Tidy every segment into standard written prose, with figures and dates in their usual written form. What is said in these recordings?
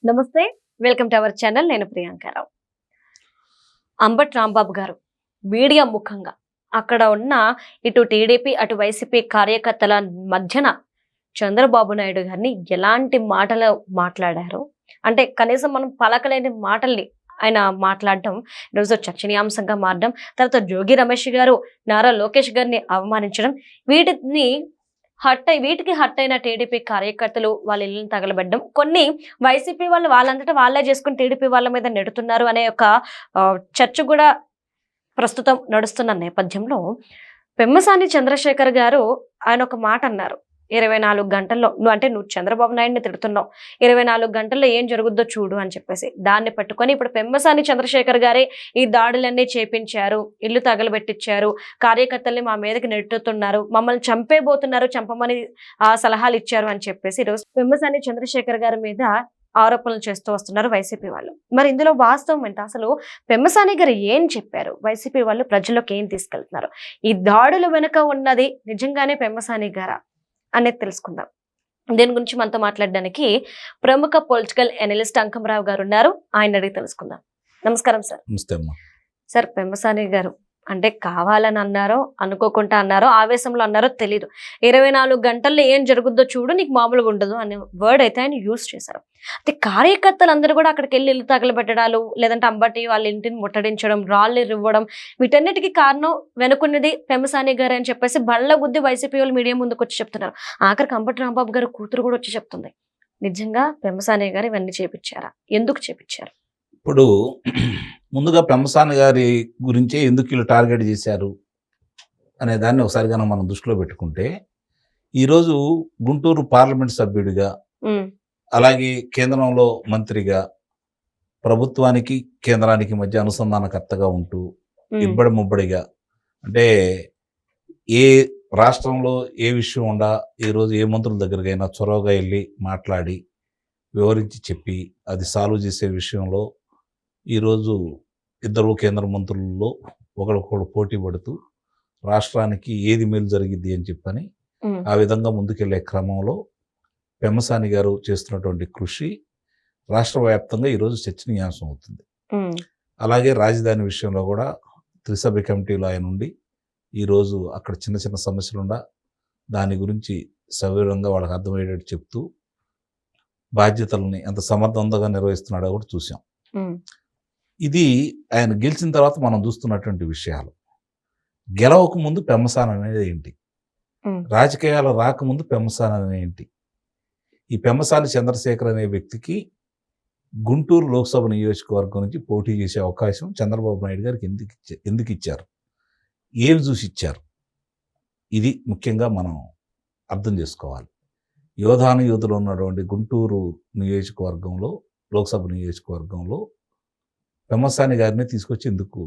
నమస్తే, welcome to our channel. నేను ప్రియాంకారావు. అంబటి రాంబాబు గారు మీడియా ముఖంగా అక్కడ ఉన్న ఇటు టీడీపీ అటు వైసీపీ కార్యకర్తల మధ్యన చంద్రబాబు నాయుడు గారిని ఎలాంటి మాటలు మాట్లాడారో, అంటే కనీసం మనం పలకలేని మాటల్ని ఆయన మాట్లాడడం ఈరోజు చర్చనీయాంశంగా మారడం, తర్వాత జోగి రమేష్ గారు నారా లోకేష్ గారిని అవమానించడం, వీటికి హట్ అయిన టీడీపీ కార్యకర్తలు వాళ్ళ ఇళ్ళని తగలబెట్టడం, కొన్ని వైసీపీ వాళ్ళు వాళ్ళంతటా వాళ్ళే చేసుకుని టీడీపీ వాళ్ళ మీద నెడుతున్నారు అనే ఒక చర్చ కూడా ప్రస్తుతం నడుస్తున్న నేపథ్యంలో పెమ్మసాని చంద్రశేఖర్ గారు ఆయన ఒక మాట అన్నారు. 24 గంటల్లో నువ్వు చంద్రబాబు నాయుడిని తిడుతున్నావు, 24 గంటల్లో ఏం జరుగుద్దో చూడు అని చెప్పేసి దాన్ని పట్టుకొని ఇప్పుడు పెమ్మసాని చంద్రశేఖర్ గారే ఈ దాడులన్నీ చేపించారు, ఇల్లు తగలబెట్టించారు, కార్యకర్తల్ని మా మీదకి నెట్టుతున్నారు, మమ్మల్ని చంపేబోతున్నారు, చంపమని సలహాలు ఇచ్చారు అని చెప్పేసి ఈరోజు పెమ్మసాని చంద్రశేఖర్ గారి మీద ఆరోపణలు చేస్తూ వస్తున్నారు వైసీపీ వాళ్ళు. మరి ఇందులో వాస్తవం ఏంటి? అసలు పెమ్మసాని గారు ఏం చెప్పారు, వైసీపీ వాళ్ళు ప్రజల్లోకి ఏం తీసుకెళ్తున్నారు, ఈ దాడుల వెనుక ఉన్నది నిజంగానే పెమ్మసాని గారా అనేది తెలుసుకుందాం. దీని గురించి మనతో మాట్లాడడానికి ప్రముఖ పొలిటికల్ ఎనలిస్ట్ అంకమరావు గారు ఉన్నారు. ఆయన అడిగి తెలుసుకుందాం. నమస్కారం సార్. సార్, పెమ్మసాని గారు అంటే కావాలని అన్నారో అనుకోకుండా అన్నారో ఆవేశంలో అన్నారో తెలీదు, 24 గంటల్లో ఏం జరుగుద్దో చూడు, నీకు మామూలుగా ఉండదు అనే వర్డ్ అయితే ఆయన యూజ్ చేశారు. అయితే కార్యకర్తలందరూ కూడా అక్కడికి వెళ్ళి ఇల్లు తగలబెట్టడాలు, లేదంటే అంబటి వాళ్ళ ఇంటిని ముట్టడించడం, రాళ్ళు ఇవ్వడం, వీటన్నిటికీ కారణం వెనుకున్నది పెమ్మసాని గారు అని చెప్పేసి బళ్ళ గుద్ది వైసీపీ వాళ్ళు మీడియా ముందుకు వచ్చి చెప్తున్నారు. ఆఖరికి అంబటి రాంబాబు గారు కూతురు కూడా వచ్చి చెప్తుంది. నిజంగా పెమ్మసాని గారు ఇవన్నీ చేపించారా? ఎందుకు చేపించారు? ఇప్పుడు ముందుగా పెమ్మసాని గారి గురించే ఎందుకు వీళ్ళు టార్గెట్ చేశారు అనే దాన్ని ఒకసారి కనుక మనం దృష్టిలో పెట్టుకుంటే, ఈరోజు గుంటూరు పార్లమెంట్ సభ్యుడిగా, అలాగే కేంద్రంలో మంత్రిగా, ప్రభుత్వానికి కేంద్రానికి మధ్య అనుసంధానకర్తగా ఉంటూ ఇబ్బడి ముబ్బడిగా, అంటే ఏ రాష్ట్రంలో ఏ విషయం ఉండా ఈరోజు ఏ మంత్రుల దగ్గరకైనా చొరవగా వెళ్ళి మాట్లాడి వివరించి చెప్పి అది సాల్వ్ చేసే విషయంలో ఈరోజు ఇద్దరు కేంద్ర మంత్రుల్లో ఒకరికొకరు పోటీ పడుతూ రాష్ట్రానికి ఏది మేలు జరిగిద్ది అని చెప్పని ఆ విధంగా ముందుకెళ్లే క్రమంలో పెమ్మసాని గారు చేస్తున్నటువంటి కృషి రాష్ట్ర వ్యాప్తంగా ఈరోజు చర్చనీయాంశం అవుతుంది. అలాగే రాజధాని విషయంలో కూడా త్రిసభ్య కమిటీలో ఆయన ఉండి ఈరోజు అక్కడ చిన్న చిన్న సమస్యలుండా దాని గురించి సవివరంగా వాళ్ళకి అర్థమయ్యేటట్టు చెప్తూ బాధ్యతలని ఎంత సమర్థవంతంగా నిర్వహిస్తున్నాడో కూడా చూసాం. ఇది ఆయన గెలిచిన తర్వాత మనం చూస్తున్నటువంటి విషయాలు. గెలవక ముందు పెమ్మసాని అనేది ఏంటి, రాజకీయాలు రాకముందు పెమ్మసాని అనేది ఏంటి, ఈ పెమ్మసాని చంద్రశేఖర్ అనే వ్యక్తికి గుంటూరు లోక్సభ నియోజకవర్గం నుంచి పోటీ చేసే అవకాశం చంద్రబాబు నాయుడు గారికి ఎందుకు ఇచ్చారు, ఏం చూసి ఇచ్చారు, ఇది ముఖ్యంగా మనం అర్థం చేసుకోవాలి. యోధులు ఉన్నటువంటి గుంటూరు నియోజకవర్గంలో, లోక్సభ నియోజకవర్గంలో పెమ్మసాని గారిని తీసుకొచ్చి ఎందుకు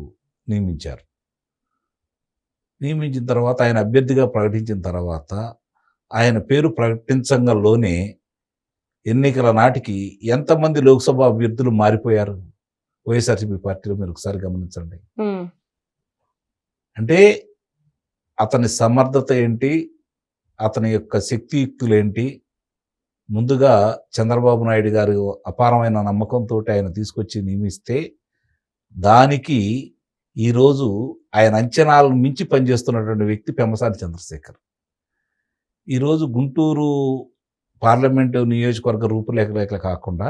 నియమించారు? నియమించిన తర్వాత ఆయన అభ్యర్థిగా ప్రకటించిన తర్వాత ఆయన పేరు ప్రకటించంగానే ఎన్నికల నాటికి ఎంతమంది లోక్సభ అభ్యర్థులు మారిపోయారు వైఎస్ఆర్సీపీ పార్టీలో? మీరు ఒకసారి గమనించండి. అంటే అతని సమర్థత ఏంటి, అతని యొక్క శక్తియుక్తులు ఏంటి, ముందుగా చంద్రబాబు నాయుడు గారు అపారమైన నమ్మకంతో ఆయన తీసుకొచ్చి నియమిస్తే దానికి ఈరోజు ఆయన అంచనాలను మించి పనిచేస్తున్నటువంటి వ్యక్తి పెమ్మసాని చంద్రశేఖర్. ఈరోజు గుంటూరు పార్లమెంటు నియోజకవర్గ రూపురేఖలు కాకుండా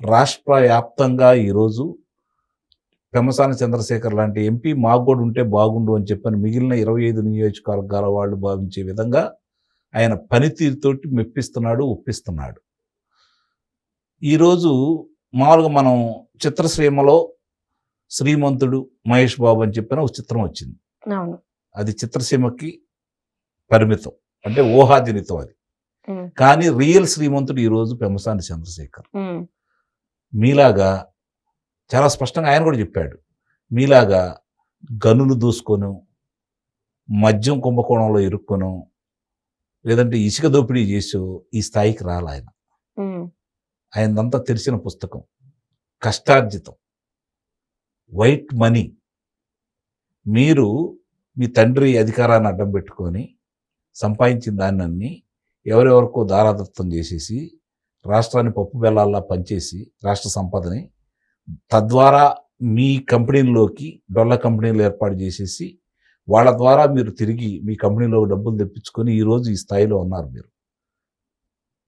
రాష్ట్ర వ్యాప్తంగా ఈరోజు పెమ్మసాని చంద్రశేఖర్ లాంటి ఎంపీ మాకు కూడా ఉంటే బాగుండు అని చెప్పని మిగిలిన 25 నియోజకవర్గాల వాళ్ళు భావించే విధంగా ఆయన పనితీరుతోటి మెప్పిస్తున్నాడు, ఒప్పిస్తున్నాడు. ఈరోజు మామూలుగా మనం చిత్రసీమలో శ్రీమంతుడు మహేష్ బాబు అని చెప్పిన ఒక చిత్రం వచ్చింది. అది చిత్రసీమకి పరిమితం, అంటే ఊహాజనితం అది. కానీ రియల్ శ్రీమంతుడు ఈరోజు పెమ్మసాని చంద్రశేఖర్. మీలాగా చాలా స్పష్టంగా ఆయన కూడా చెప్పాడు, మీలాగా గనులు దూసుకొను, మద్యం కుంభకోణంలో ఇరుక్కొను, లేదంటే ఇసుక దోపిడీ చేసి ఈ స్థాయికి రాలి ఆయన. ఆయనంతా తెలిసిన పుస్తకం, కష్టార్జితం, వైట్ మనీ. మీరు మీ తండ్రి అధికారాన్ని అడ్డం పెట్టుకొని సంపాదించిన దాన్ని ఎవరెవరికో దారాదత్తం చేసేసి రాష్ట్రాన్ని పప్పు బెల్లాల్లా పంచేసి రాష్ట్ర సంపదని తద్వారా మీ కంపెనీల్లోకి డొల్ల కంపెనీలు ఏర్పాటు చేసేసి వాళ్ళ ద్వారా మీరు తిరిగి మీ కంపెనీలో డబ్బులు తెప్పించుకొని ఈరోజు ఈ స్థాయిలో ఉన్నారు. మీరు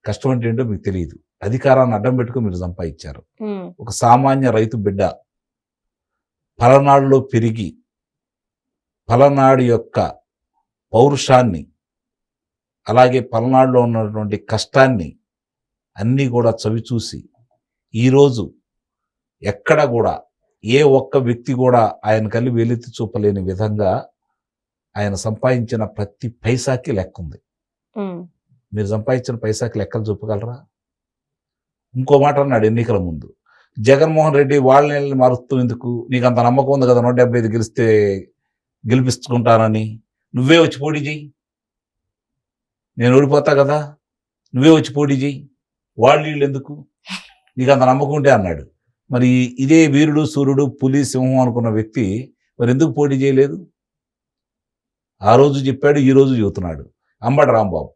కష్టం అంటే ఏంటో మీకు తెలియదు. అధికారాన్ని అడ్డం పెట్టుకుని మీరు సంపాదించారు. ఒక సామాన్య రైతు బిడ్డ పలనాడులో పెరిగి పలనాడు యొక్క పౌరుషాన్ని అలాగే పలనాడులో ఉన్నటువంటి కష్టాన్ని అన్నీ కూడా చవిచూసి ఈరోజు ఎక్కడ కూడా ఏ ఒక్క వ్యక్తి కూడా ఆయన కళ్ళు వెలితి చూపలేని విధంగా ఆయన సంపాదించిన ప్రతి పైసాకి లెక్క ఉంది. మీరు సంపాదించిన పైసాకి లెక్కలు చూపగలరా? ఇంకో మాట అన్నాడు ఎన్నికల ముందు, జగన్మోహన్ రెడ్డి వాళ్ళని మారుస్తూ ఎందుకు, నీకు అంత నమ్మకం ఉంది కదా 175 గెలిస్తే గెలిపించుకుంటానని, నువ్వే వచ్చి పోటీ చెయ్యి, నేను ఓడిపోతా కదా, నువ్వే వచ్చి పోటీ చెయ్యి, వీళ్ళు ఎందుకు, నీకు అంత నమ్మకం ఉంటే అన్నాడు. మరి ఇదే వీరుడు సూర్యుడు పులి సింహం అనుకున్న వ్యక్తి మరి ఎందుకు పోటీ చేయలేదు? ఆ రోజు చెప్పాడు, ఈ రోజు చెబుతున్నాడు. అంబటి రాంబాబు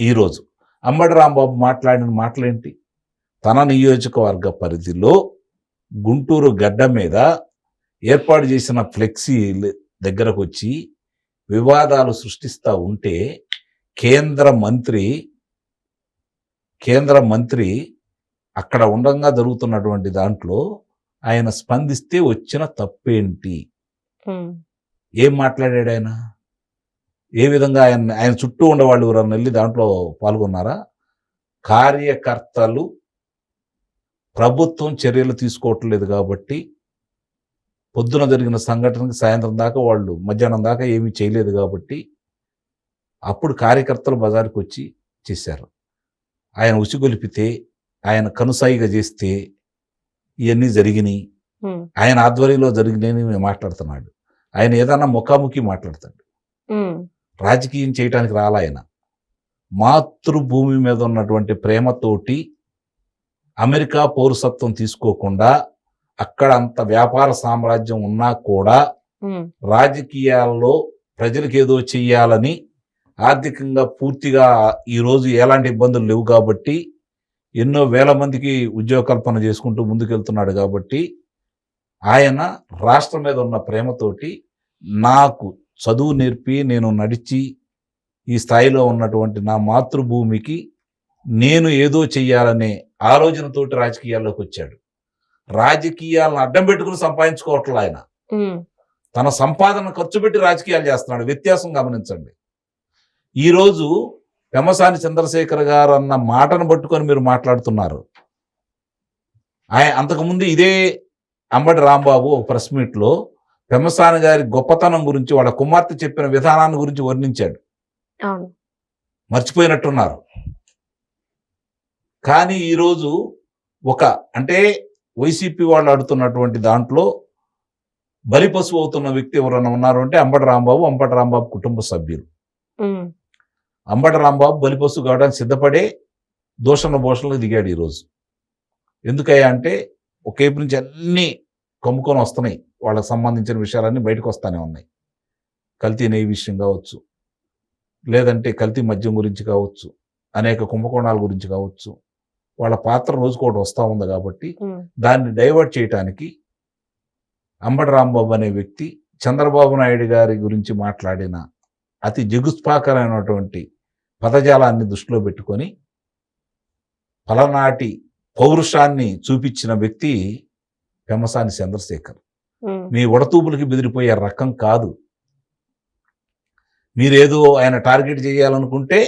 ఈరోజు అంబటి రాంబాబు మాట్లాడిన మాటలేంటి? తన నియోజకవర్గ పరిధిలో గుంటూరు గడ్డ మీద ఏర్పాటు చేసిన ఫ్లెక్సీ దగ్గరకు వచ్చి వివాదాలు సృష్టిస్తూ ఉంటే కేంద్ర మంత్రి అక్కడ ఉండగా జరుగుతున్నటువంటి దాంట్లో ఆయన స్పందిస్తే వచ్చిన తప్పేంటి? ఏం మాట్లాడాడు ఆయన? ఏ విధంగా ఆయన చుట్టూ ఉండేవాళ్ళు ఎవరన్నా వెళ్ళి దాంట్లో పాల్గొన్నారా? కార్యకర్తలు ప్రభుత్వం చర్యలు తీసుకోవట్లేదు కాబట్టి పొద్దున జరిగిన సంఘటనకి సాయంత్రం దాకా వాళ్ళు మధ్యాహ్నం దాకా ఏమీ చేయలేదు కాబట్టి అప్పుడు కార్యకర్తలు బజారుకు వచ్చి చేశారు. ఆయన ఉసిగొలిపితే, ఆయన కనుసాయిగా చేస్తే ఇవన్నీ జరిగినాయి. ఆయన ఆధ్వర్యంలో జరిగినాయని మేము మాట్లాడుతున్నాడు. ఆయన ఏదన్నా ముఖాముఖి మాట్లాడతాడు. రాజకీయం చేయటానికి రాలా ఆయన. మాతృభూమి మీద ఉన్నటువంటి ప్రేమతోటి అమెరికా పౌరసత్వం తీసుకోకుండా అక్కడ అంత వ్యాపార సామ్రాజ్యం ఉన్నా కూడా రాజకీయాల్లో ప్రజలకు ఏదో చెయ్యాలని ఆర్థికంగా పూర్తిగా ఈరోజు ఎలాంటి ఇబ్బందులు లేవు కాబట్టి ఎన్నో వేల మందికి ఉద్యోగ కల్పన చేసుకుంటూ ముందుకెళ్తున్నాడు కాబట్టి ఆయన రాష్ట్రం మీద ఉన్న ప్రేమతోటి నాకు చదువు నేర్పి నేను నడిచి ఈ స్థాయిలో ఉన్నటువంటి నా మాతృభూమికి నేను ఏదో చెయ్యాలనే ఆలోచనతోటి రాజకీయాల్లోకి వచ్చాడు. రాజకీయాలను అడ్డం పెట్టుకుని సంపాదించుకోవట్లే ఆయన. తన సంపాదన ఖర్చు పెట్టి రాజకీయాలు చేస్తున్నాడు. వ్యత్యాసం గమనించండి. ఈరోజు పెమ్మసాని చంద్రశేఖర్ గారు అన్న మాటను పట్టుకొని మీరు మాట్లాడుతున్నారు. అంతకుముందు ఇదే అంబటి రాంబాబు ఒక ప్రెస్ మీట్లో పెమ్మసాని గారి గొప్పతనం గురించి, వాళ్ళ కుమార్తె చెప్పిన విధానాన్ని గురించి వర్ణించాడు. మర్చిపోయినట్టున్నారు. కానీ ఈరోజు అంటే వైసీపీ వాళ్ళు ఆడుతున్నటువంటి దాంట్లో బలిపశువు అవుతున్న వ్యక్తి ఎవరన్నా ఉన్నారు అంటే అంబటి రాంబాబు కుటుంబ సభ్యులు. అంబటి రాంబాబు బలిపశువు కావడానికి సిద్ధపడే భోషణలకు దిగాడు ఈరోజు. ఎందుకయ్యా అంటే ఒకేపు నుంచి అన్ని కమ్ముకొని వస్తున్నాయి, వాళ్ళకి సంబంధించిన విషయాలన్నీ బయటకు వస్తానే ఉన్నాయి. కల్తీ నెయ్యి విషయం కావచ్చు, లేదంటే కల్తీ మద్యం గురించి కావచ్చు, అనేక కుంభకోణాల గురించి కావచ్చు, వాళ్ళ పాత్ర రోజుకోటి వస్తూ ఉంది కాబట్టి దాన్ని డైవర్ట్ చేయటానికి అంబటి రాంబాబు అనే వ్యక్తి చంద్రబాబు నాయుడు గారి గురించి మాట్లాడిన అతి జగుత్పాకరమైనటువంటి పదజాలాన్ని దృష్టిలో పెట్టుకొని పలనాటి పౌరుషాన్ని చూపించిన వ్యక్తి పెమ్మసాని చంద్రశేఖర్. మీ ఉడతూపులకి బెదిరిపోయే రకం కాదు. మీరేదో ఆయన టార్గెట్ చేయాలనుకుంటే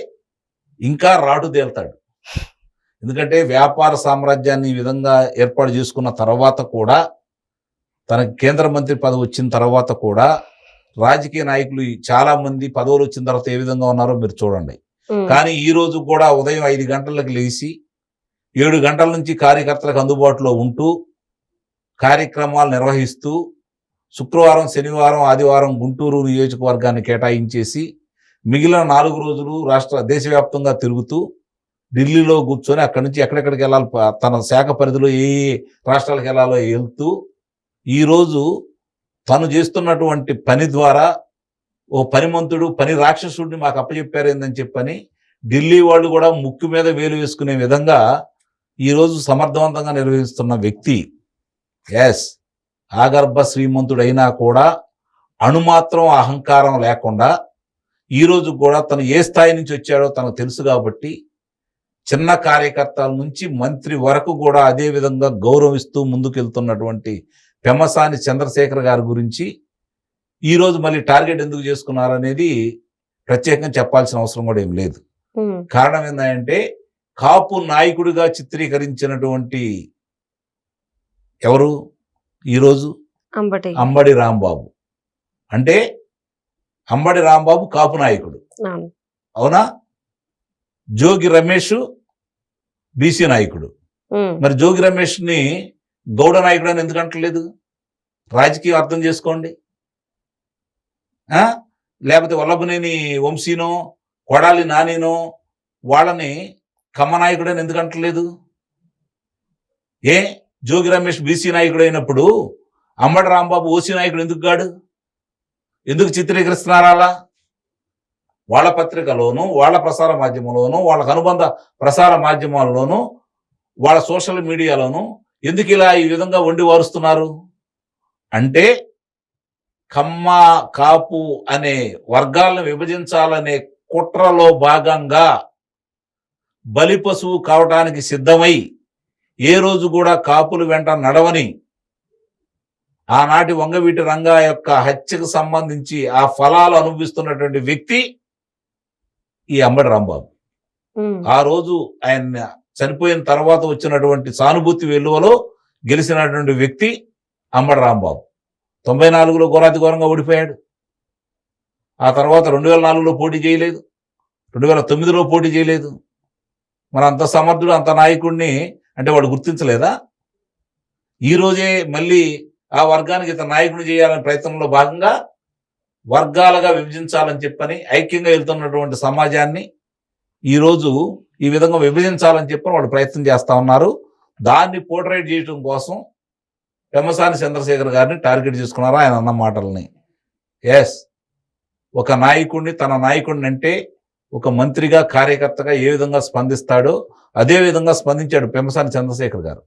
ఇంకా రాటు తేల్తాడు. ఎందుకంటే వ్యాపార సామ్రాజ్యాన్ని ఈ విధంగా ఏర్పాటు చేసుకున్న తర్వాత కూడా, తనకి కేంద్ర మంత్రి పదవి వచ్చిన తర్వాత కూడా రాజకీయ నాయకులు చాలా మంది పదవులు వచ్చిన తర్వాత ఏ విధంగా ఉన్నారో మీరు చూడండి. కానీ ఈ రోజు కూడా ఉదయం 5 గంటలకు లేచి 7 గంటల నుంచి కార్యకర్తలకు అందుబాటులో ఉంటూ కార్యక్రమాలు నిర్వహిస్తూ శుక్రవారం, శనివారం, ఆదివారం గుంటూరు నియోజకవర్గాన్ని కేటాయించేసి మిగిలిన 4 రోజులు దేశవ్యాప్తంగా తిరుగుతూ ఢిల్లీలో కూర్చొని అక్కడి నుంచి ఎక్కడెక్కడికి వెళ్ళాలి, తన శాఖ పరిధిలో ఏ రాష్ట్రాలకు వెళ్ళాలో వెళ్తూ ఈరోజు తను చేస్తున్నటువంటి పని ద్వారా ఓ పనిమంతుడు, పని రాక్షసుడిని మాకు అప్పచెప్పారు ఏందని చెప్పని ఢిల్లీ వాళ్ళు కూడా ముక్కు మీద వేలు వేసుకునే విధంగా ఈరోజు సమర్థవంతంగా నిర్వహిస్తున్న వ్యక్తి. ఎస్, ఆగర్భ శ్రీమంతుడైనా కూడా అణుమాత్రం అహంకారం లేకుండా ఈరోజు కూడా తను ఏ స్థాయి నుంచి వచ్చాడో తనకు తెలుసు కాబట్టి చిన్న కార్యకర్తల నుంచి మంత్రి వరకు కూడా అదే విధంగా గౌరవిస్తూ ముందుకెళ్తున్నటువంటి పెమ్మసాని చంద్రశేఖర్ గారి గురించి ఈరోజు మళ్ళీ టార్గెట్ ఎందుకు చేసుకున్నారనేది ప్రత్యేకంగా చెప్పాల్సిన అవసరం కూడా ఏం లేదు. కారణం ఏంటంటే కాపు నాయకుడిగా చిత్రీకరించినటువంటి ఎవరు ఈరోజు అంబడి రాంబాబు. అంటే అంబడి రాంబాబు కాపు నాయకుడు, అవునా? జోగి రమేష్ బీసీ నాయకుడు. మరి జోగి రమేష్ ని గౌడ నాయకుడు అని ఎందుకు అంటలేదు? రాజకీయం అర్థం చేసుకోండి. లేకపోతే వల్లభనేని వంశీనో కొడాలి నానినో వాళ్ళని కమ్మ నాయకుడు అని ఎందుకు అంటలేదు? ఏ జోగి రమేష్ బీసీ నాయకుడు అయినప్పుడు అంబడి రాంబాబు ఓసీ నాయకుడు ఎందుకు కాడు? ఎందుకు చిత్రీకరిస్తున్నారు అలా? వాళ్ళ పత్రికలోను, వాళ్ళ ప్రసార మాధ్యమంలోను, వాళ్ళకు అనుబంధ ప్రసార మాధ్యమాల్లోనూ, వాళ్ళ సోషల్ మీడియాలోను ఎందుకు ఇలా ఈ విధంగా వండి వారుస్తున్నారు? అంటే కమ్మ కాపు అనే వర్గాలను విభజించాలనే కుట్రలో భాగంగా బలి పశువు కావటానికి సిద్ధమై ఏ రోజు కూడా కాపులు వెంట నడవని ఆనాటి వంగవీటి రంగా యొక్క హత్యకు సంబంధించి ఆ ఫలాలు అనుభవిస్తున్నటువంటి వ్యక్తి ఈ అంబడి రాంబాబు. ఆ రోజు ఆయన చనిపోయిన తర్వాత వచ్చినటువంటి సానుభూతి వెలువలో గెలిచినటువంటి వ్యక్తి అంబడి రాంబాబు. 94లో ఘోరాతి ఘోరంగా ఓడిపోయాడు. ఆ తర్వాత 2004లో పోటీ చేయలేదు, 2009లో పోటీ చేయలేదు. మరి అంత సమర్థుడు, అంత నాయకుడిని అంటే వాడు గుర్తించలేదా? ఈ రోజే మళ్ళీ ఆ వర్గానికి ఇతర నాయకుడు చేయాలనే ప్రయత్నంలో భాగంగా వర్గాలుగా విభజించాలని చెప్పని ఐక్యంగా వెళ్తున్నటువంటి సమాజాన్ని ఈరోజు ఈ విధంగా విభజించాలని చెప్పని వాళ్ళు ప్రయత్నం చేస్తా ఉన్నారు. దాన్ని పోర్ట్రేట్ చేయడం కోసం పెమ్మసాని చంద్రశేఖర్ గారిని టార్గెట్ చేసుకున్నారు ఆయన అన్న మాటల్ని. ఎస్, ఒక నాయకుడిని తన నాయకుడిని అంటే ఒక మంత్రిగా కార్యకర్తగా ఏ విధంగా స్పందిస్తాడో అదే విధంగా స్పందించాడు పెమ్మసాని చంద్రశేఖర్ గారు.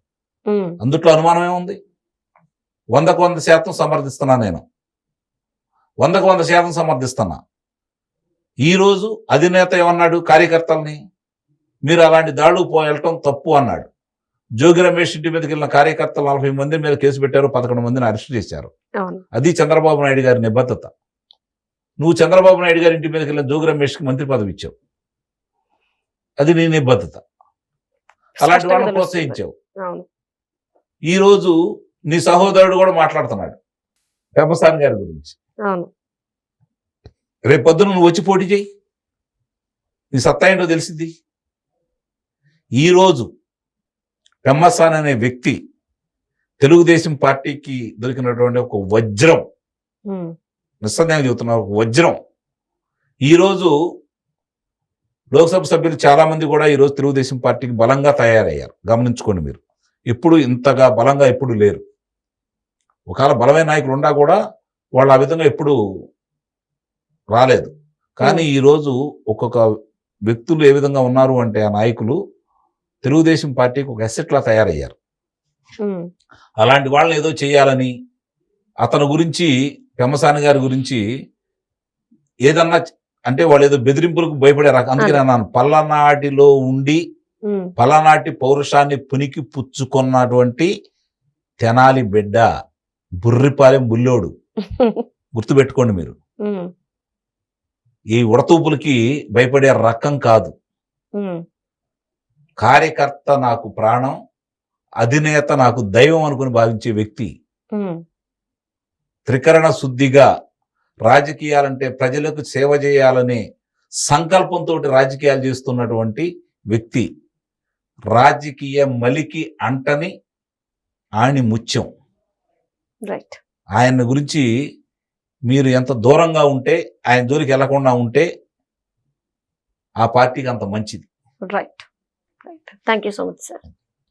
అందుట్లో అనుమానమే ఉంది? 100% సమర్థిస్తున్నా నేను, 100% సమర్థిస్తున్నా. ఈరోజు అధినేత ఏమన్నాడు? కార్యకర్తల్ని మీరు అలాంటి దాడులు వెళ్ళటం తప్పు అన్నాడు. జోగి రమేష్ ఇంటి మీదకి వెళ్ళిన కార్యకర్తలు 40 మంది మీద కేసు పెట్టారు, 11 మందిని అరెస్ట్ చేశారు. అది చంద్రబాబు నాయుడు గారి నిబద్ధత. నువ్వు చంద్రబాబు నాయుడు గారి ఇంటి మీదకి వెళ్ళిన జోగి రమేష్కి మంత్రి పదవి ఇచ్చావు, అది నీ నిబద్ధత. అలాంటి వాళ్ళని ప్రోత్సహించావు. ఈరోజు నీ సహోదరుడు కూడా మాట్లాడుతున్నాడు పెమ్మసాని గారి గురించి. రేపొద్దున నువ్వు వచ్చి పోటీ చేయి, నీ సత్తా ఏంటో తెలిసింది. ఈరోజు పెమ్మసాని అనే వ్యక్తి తెలుగుదేశం పార్టీకి దొరికినటువంటి ఒక వజ్రం, నిస్సందేహంగా చెబుతున్నా, ఒక వజ్రం. ఈరోజు లోక్సభ సభ్యులు చాలా మంది కూడా ఈరోజు తెలుగుదేశం పార్టీకి బలంగా తయారయ్యారు. గమనించుకోండి మీరు, ఎప్పుడు ఇంతగా బలంగా ఎప్పుడు లేరు. ఒకవేళ బలమైన నాయకులు ఉన్నా కూడా వాళ్ళు ఆ విధంగా ఎప్పుడు రాలేదు. కానీ ఈరోజు ఒక్కొక్క వ్యక్తులు ఏ విధంగా ఉన్నారు అంటే ఆ నాయకులు తెలుగుదేశం పార్టీకి ఒక అసెట్లా తయారయ్యారు. అలాంటి వాళ్ళని ఏదో చేయాలని అతని గురించి, పెమ్మసాని గారి గురించి ఏదన్నా అంటే వాళ్ళు ఏదో బెదిరింపులకు భయపడే రకం. అందుకే నేను పల్లనాటిలో ఉండి పలనాటి పౌరుషాన్ని పునికి పుచ్చుకున్నటువంటి తెనాలి బిడ్డ, బుర్రిపాలెం బుల్లోడు. గుర్తుపెట్టుకోండి మీరు, ఈ ఉడతూపులకి భయపడే రకం కాదు. కార్యకర్త నాకు ప్రాణం, అధినేత నాకు దైవం అనుకుని భావించే వ్యక్తి. త్రికరణ శుద్ధిగా రాజకీయాలంటే ప్రజలకు సేవ చేయాలనే సంకల్పంతో రాజకీయాలు చేస్తున్నటువంటి వ్యక్తి. రాజకీయ మలికి అంటని ఆని ముత్యం. ఆయన గురించి మీరు ఎంత దూరంగా ఉంటే, ఆయన జోలికి వెళ్లకుండా ఉంటే ఆ పార్టీకి అంత మంచిది. Right. Thank you so much sir.